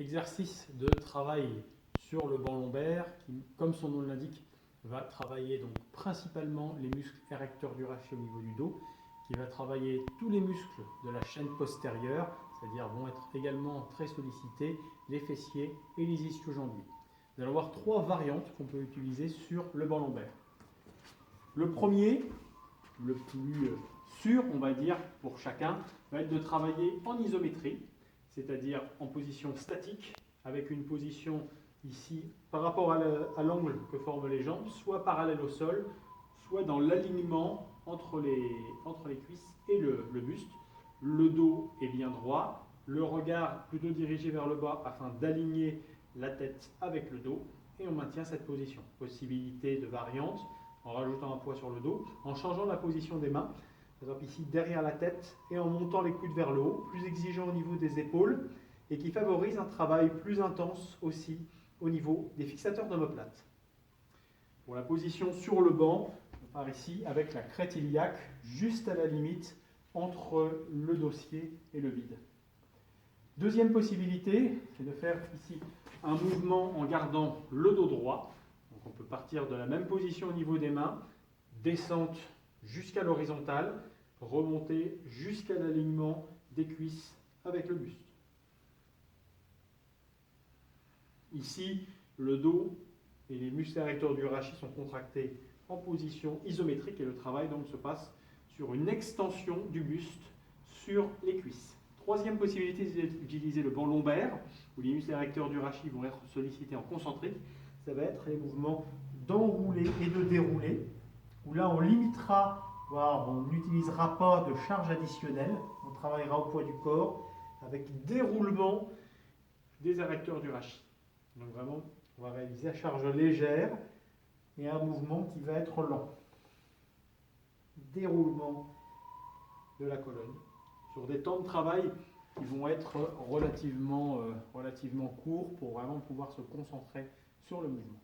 exercice de travail sur le banc lombaire qui, comme son nom l'indique, va travailler donc principalement les muscles érecteurs du rachis au niveau du dos, qui va travailler tous les muscles de la chaîne postérieure, c'est-à-dire vont être également très sollicités les fessiers et les ischio-jambiers. Nous allons voir trois variantes qu'on peut utiliser sur le banc lombaire. Le premier, le plus sûr, on va dire, pour chacun, va être de travailler en isométrie, c'est-à-dire en position statique, avec une position ici par rapport à l'angle que forment les jambes, soit parallèle au sol, soit dans l'alignement entre les cuisses et le buste. Le dos est bien droit, le regard plutôt dirigé vers le bas afin d'aligner la tête avec le dos, et on maintient cette position. Possibilité de variante en rajoutant un poids sur le dos, en changeant la position des mains, par exemple ici derrière la tête et en montant les coudes vers le haut, plus exigeant au niveau des épaules et qui favorise un travail plus intense aussi au niveau des fixateurs d'omoplate. Pour la position sur le banc, on part ici avec la crête iliaque juste à la limite entre le dossier et le vide. Deuxième possibilité, c'est de faire ici un mouvement en gardant le dos droit. Donc on peut partir de la même position au niveau des mains, descente jusqu'à l'horizontale, remonter jusqu'à l'alignement des cuisses avec le buste. Ici, le dos et les muscles érecteurs du rachis sont contractés en position isométrique et le travail donc se passe sur une extension du buste sur les cuisses. Troisième possibilité, c'est d'utiliser le banc lombaire, où les muscles érecteurs du rachis vont être sollicités en concentrique. Ça va être les mouvements d'enrouler et de dérouler, où là on limitera, voire on n'utilisera pas de charge additionnelle, on travaillera au poids du corps avec déroulement des érecteurs du rachis. Donc vraiment, on va réaliser à charge légère et un mouvement qui va être lent. Déroulement de la colonne sur des temps de travail qui vont être relativement courts pour vraiment pouvoir se concentrer sur le mouvement.